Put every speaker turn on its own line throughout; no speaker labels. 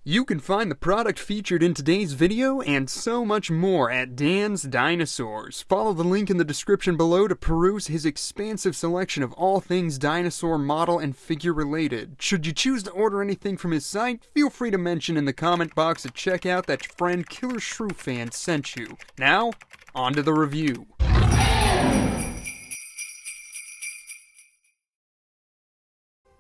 You can find the product featured in today's video and so much more at Dan's Dinosaurs. Follow the link in the description below to peruse his expansive selection of all things dinosaur model and figure related. Should you choose to order anything from his site, feel free to mention in the comment box at checkout that your friend Killershrewfan sent you. Now, on to the review.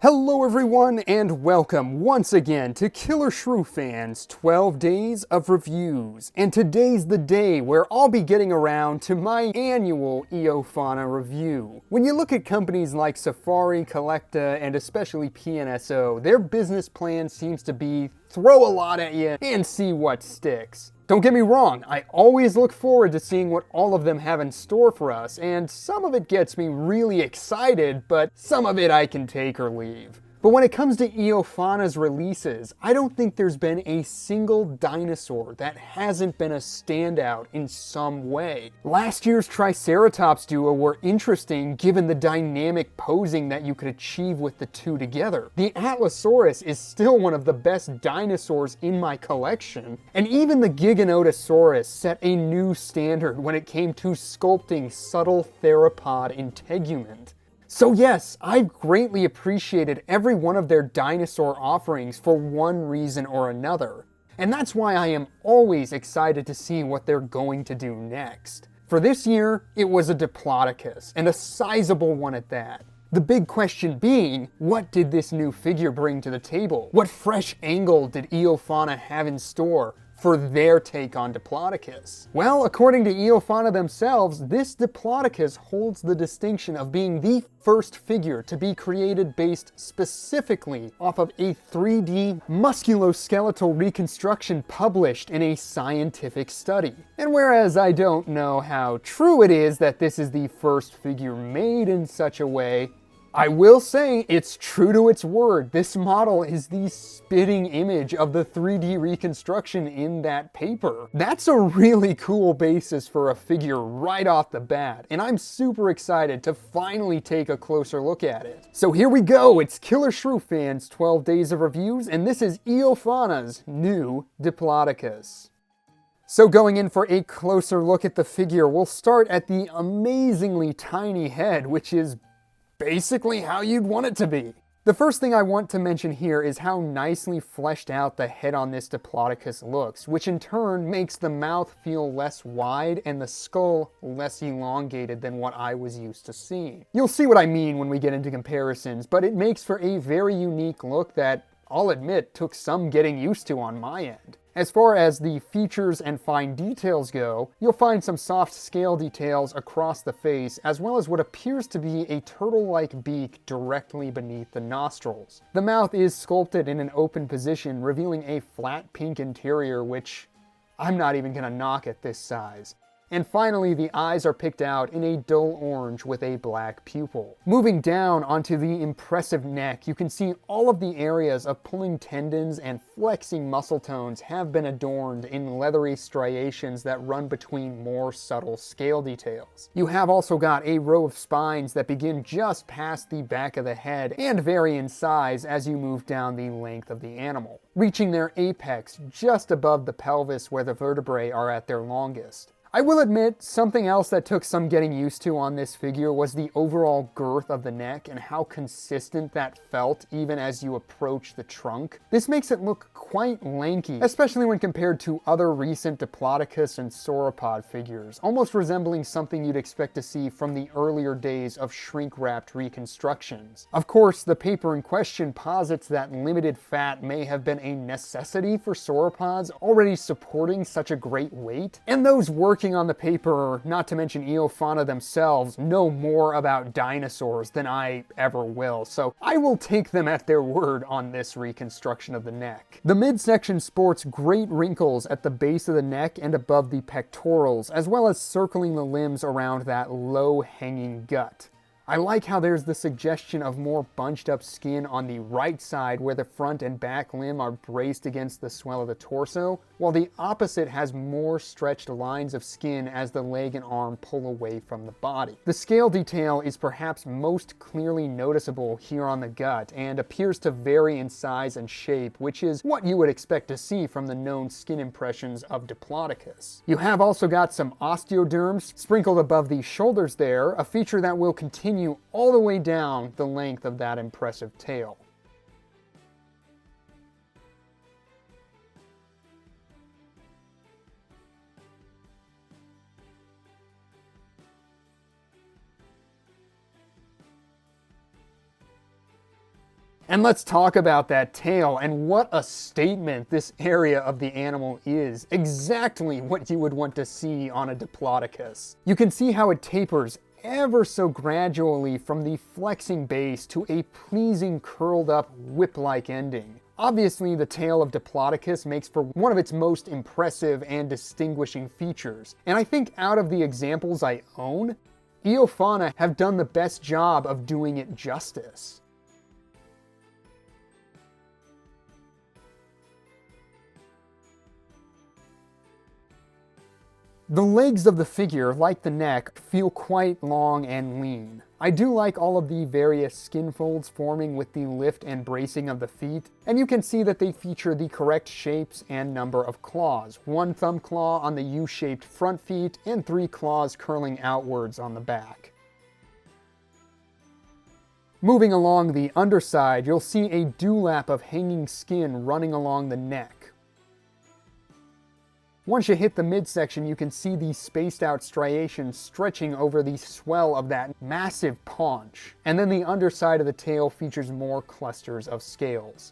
Hello everyone and welcome once again to Killershrewfan's 12 Days of Reviews. And today's the day where I'll be getting around to my annual Eofauna review. When you look at companies like Safari, Collecta, and especially PNSO, their business plan seems to be throw a lot at you and see what sticks. Don't get me wrong, I always look forward to seeing what all of them have in store for us, and some of it gets me really excited, but some of it I can take or leave. But when it comes to Eofauna's releases, I don't think there's been a single dinosaur that hasn't been a standout in some way. Last year's Triceratops duo were interesting given the dynamic posing that you could achieve with the two together. The Atlasaurus is still one of the best dinosaurs in my collection, and even the Giganotosaurus set a new standard when it came to sculpting subtle theropod integument. So yes, I've greatly appreciated every one of their dinosaur offerings for one reason or another. And that's why I am always excited to see what they're going to do next. For this year, it was a Diplodocus, and a sizable one at that. The big question being, what did this new figure bring to the table? What fresh angle did Eofauna have in store for their take on Diplodocus? Well, according to Eofauna themselves, this Diplodocus holds the distinction of being the first figure to be created based specifically off of a 3D musculoskeletal reconstruction published in a scientific study. And whereas I don't know how true it is that this is the first figure made in such a way, I will say it's true to its word. This model is the spitting image of the 3D reconstruction in that paper. That's a really cool basis for a figure right off the bat, and I'm super excited to finally take a closer look at it. So here we go, it's Killershrewfan's 12 Days of Reviews, and this is Eofauna's new Diplodocus. So going in for a closer look at the figure, we'll start at the amazingly tiny head, which is basically how you'd want it to be. The first thing I want to mention here is how nicely fleshed out the head on this Diplodocus looks, which in turn makes the mouth feel less wide and the skull less elongated than what I was used to seeing. You'll see what I mean when we get into comparisons, but it makes for a very unique look that, I'll admit, took some getting used to on my end. As far as the features and fine details go, you'll find some soft scale details across the face, as well as what appears to be a turtle-like beak directly beneath the nostrils. The mouth is sculpted in an open position, revealing a flat pink interior, which I'm not even gonna knock at this size. And finally, the eyes are picked out in a dull orange with a black pupil. Moving down onto the impressive neck, you can see all of the areas of pulling tendons and flexing muscle tones have been adorned in leathery striations that run between more subtle scale details. You have also got a row of spines that begin just past the back of the head and vary in size as you move down the length of the animal, reaching their apex just above the pelvis where the vertebrae are at their longest. I will admit, something else that took some getting used to on this figure was the overall girth of the neck and how consistent that felt even as you approach the trunk. This makes it look quite lanky, especially when compared to other recent Diplodocus and sauropod figures, almost resembling something you'd expect to see from the earlier days of shrink-wrapped reconstructions. Of course, the paper in question posits that limited fat may have been a necessity for sauropods already supporting such a great weight, and those working on the paper, not to mention Eofauna themselves, know more about dinosaurs than I ever will, so I will take them at their word on this reconstruction of the neck. The midsection sports great wrinkles at the base of the neck and above the pectorals, as well as circling the limbs around that low-hanging gut. I like how there's the suggestion of more bunched up skin on the right side where the front and back limb are braced against the swell of the torso, while the opposite has more stretched lines of skin as the leg and arm pull away from the body. The scale detail is perhaps most clearly noticeable here on the gut and appears to vary in size and shape, which is what you would expect to see from the known skin impressions of Diplodocus. You have also got some osteoderms sprinkled above the shoulders there, a feature that will continue all the way down the length of that impressive tail. And let's talk about that tail, and what a statement this area of the animal is. Exactly what you would want to see on a Diplodocus. You can see how it tapers ever so gradually from the flexing base to a pleasing curled up whip-like ending. Obviously, the tail of Diplodocus makes for one of its most impressive and distinguishing features, and I think out of the examples I own, Eofauna have done the best job of doing it justice. The legs of the figure, like the neck, feel quite long and lean. I do like all of the various skin folds forming with the lift and bracing of the feet, and you can see that they feature the correct shapes and number of claws. 1 thumb claw on the U-shaped front feet, and 3 claws curling outwards on the back. Moving along the underside, you'll see a dewlap of hanging skin running along the neck. Once you hit the midsection, you can see the spaced out striations stretching over the swell of that massive paunch. And then the underside of the tail features more clusters of scales.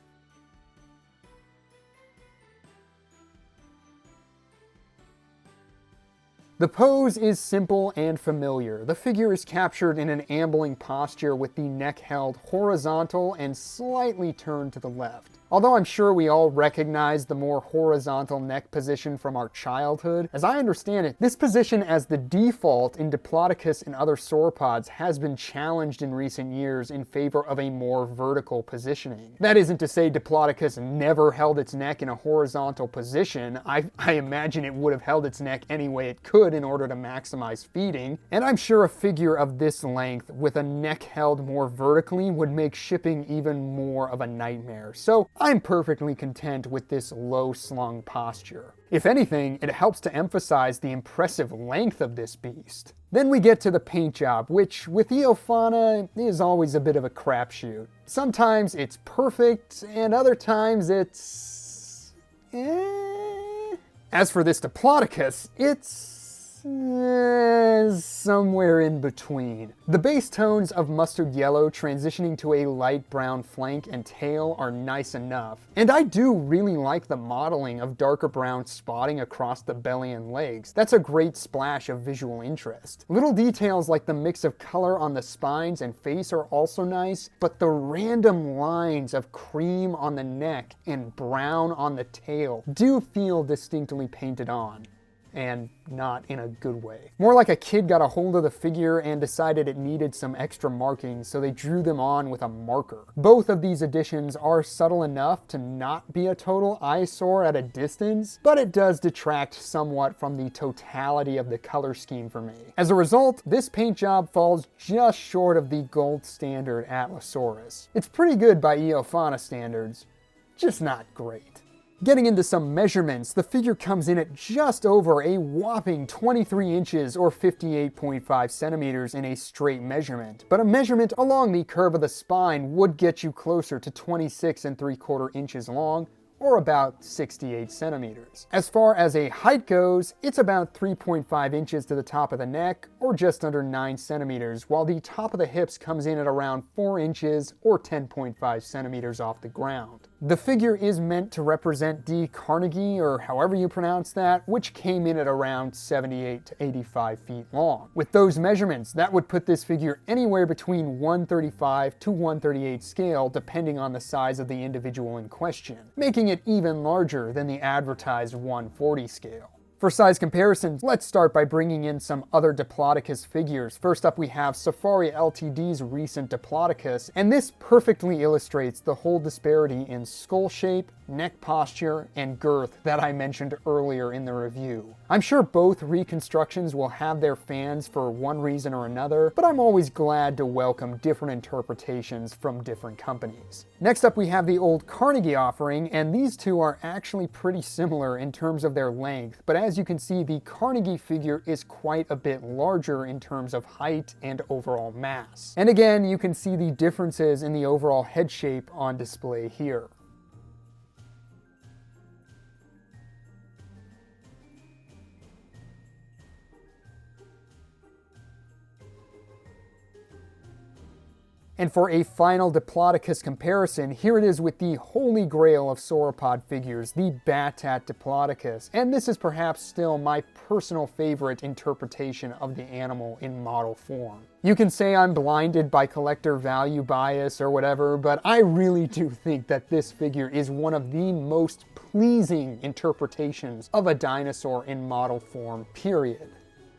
The pose is simple and familiar. The figure is captured in an ambling posture with the neck held horizontal and slightly turned to the left. Although I'm sure we all recognize the more horizontal neck position from our childhood, as I understand it, this position as the default in Diplodocus and other sauropods has been challenged in recent years in favor of a more vertical positioning. That isn't to say Diplodocus never held its neck in a horizontal position. I imagine it would have held its neck any way it could in order to maximize feeding, and I'm sure a figure of this length with a neck held more vertically would make shipping even more of a nightmare. So I'm perfectly content with this low-slung posture. If anything, it helps to emphasize the impressive length of this beast. Then we get to the paint job, which with Eofauna is always a bit of a crapshoot. Sometimes it's perfect, and other times it's As for this Diplodocus, it's somewhere in between. The base tones of mustard yellow transitioning to a light brown flank and tail are nice enough, and I do really like the modeling of darker brown spotting across the belly and legs. That's a great splash of visual interest. Little details like the mix of color on the spines and face are also nice, but the random lines of cream on the neck and brown on the tail do feel distinctly painted on. And not in a good way. More like a kid got a hold of the figure and decided it needed some extra markings, so they drew them on with a marker. Both of these additions are subtle enough to not be a total eyesore at a distance, but it does detract somewhat from the totality of the color scheme for me. As a result, this paint job falls just short of the gold standard Atlasaurus. It's pretty good by Eofauna standards, just not great. Getting into some measurements, the figure comes in at just over a whopping 23 inches or 58.5 centimeters in a straight measurement, but a measurement along the curve of the spine would get you closer to 26 3/4 inches long, or about 68 centimeters. As far as a height goes, it's about 3.5 inches to the top of the neck, or just under 9 centimeters, while the top of the hips comes in at around 4 inches, or 10.5 centimeters off the ground. The figure is meant to represent the carnegii, or however you pronounce that, which came in at around 78 to 85 feet long. With those measurements, that would put this figure anywhere between 135 to 138 scale, depending on the size of the individual in question, making it even larger than the advertised 140 scale. For size comparisons, let's start by bringing in some other Diplodocus figures. First up we have Safari Ltd's recent Diplodocus, and this perfectly illustrates the whole disparity in skull shape, neck posture, and girth that I mentioned earlier in the review. I'm sure both reconstructions will have their fans for one reason or another, but I'm always glad to welcome different interpretations from different companies. Next up we have the old Carnegie offering, and these two are actually pretty similar in terms of their length, but as you can see, the Carnegie figure is quite a bit larger in terms of height and overall mass. And again, you can see the differences in the overall head shape on display here. And for a final Diplodocus comparison, here it is with the holy grail of sauropod figures, the Batat Diplodocus. And this is perhaps still my personal favorite interpretation of the animal in model form. You can say I'm blinded by collector value bias or whatever, but I really do think that this figure is one of the most pleasing interpretations of a dinosaur in model form, period.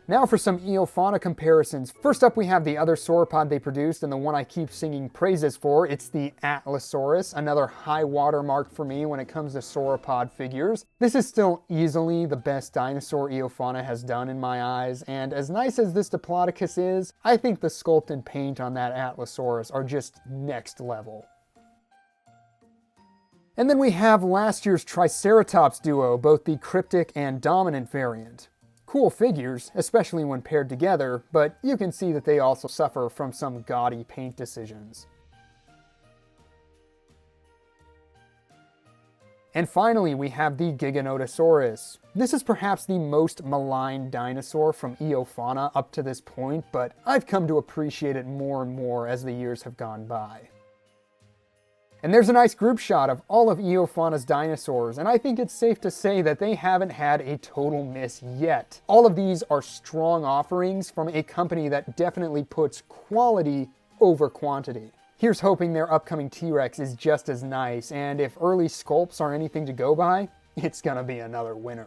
Now for some Eofauna comparisons. First up we have the other sauropod they produced, and the one I keep singing praises for. It's the Atlasaurus, another high watermark for me when it comes to sauropod figures. This is still easily the best dinosaur Eofauna has done in my eyes, and as nice as this Diplodocus is, I think the sculpt and paint on that Atlasaurus are just next level. And then we have last year's Triceratops duo, both the cryptic and dominant variant. Cool figures, especially when paired together, but you can see that they also suffer from some gaudy paint decisions. And finally, we have the Giganotosaurus. This is perhaps the most maligned dinosaur from Eofauna up to this point, but I've come to appreciate it more and more as the years have gone by. And there's a nice group shot of all of Eofauna's dinosaurs, and I think it's safe to say that they haven't had a total miss yet. All of these are strong offerings from a company that definitely puts quality over quantity. Here's hoping their upcoming T-Rex is just as nice, and if early sculpts are anything to go by, it's gonna be another winner.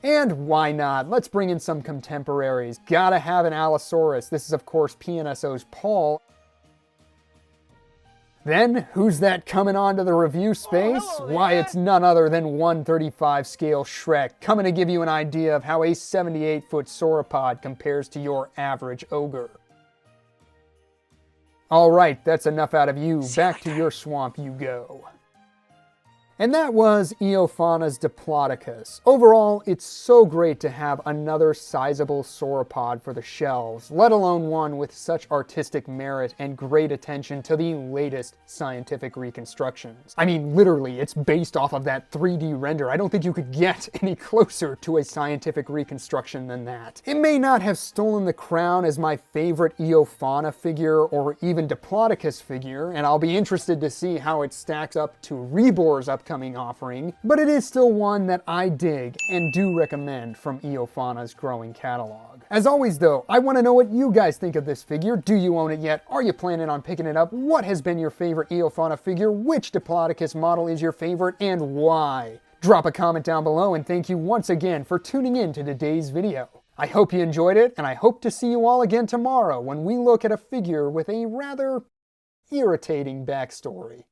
And why not? Let's bring in some contemporaries. Gotta have an Allosaurus. This is of course PNSO's Paul. Then, who's that coming onto the review space? Why, it's none other than 1/35 scale Shrek, coming to give you an idea of how a 78-foot sauropod compares to your average ogre. Alright, that's enough out of you. Back to your swamp you go. And that was Eofauna's Diplodocus. Overall, it's so great to have another sizable sauropod for the shelves, let alone one with such artistic merit and great attention to the latest scientific reconstructions. I mean, literally, it's based off of that 3D render. I don't think you could get any closer to a scientific reconstruction than that. It may not have stolen the crown as my favorite Eofauna figure or even Diplodocus figure, and I'll be interested to see how it stacks up to Rebor's upcoming offering, but it is still one that I dig and do recommend from Eofauna's growing catalog. As always though, I want to know what you guys think of this figure. Do you own it yet? Are you planning on picking it up? What has been your favorite Eofauna figure? Which Diplodocus model is your favorite and why? Drop a comment down below, and thank you once again for tuning in to today's video. I hope you enjoyed it, and I hope to see you all again tomorrow when we look at a figure with a rather irritating backstory.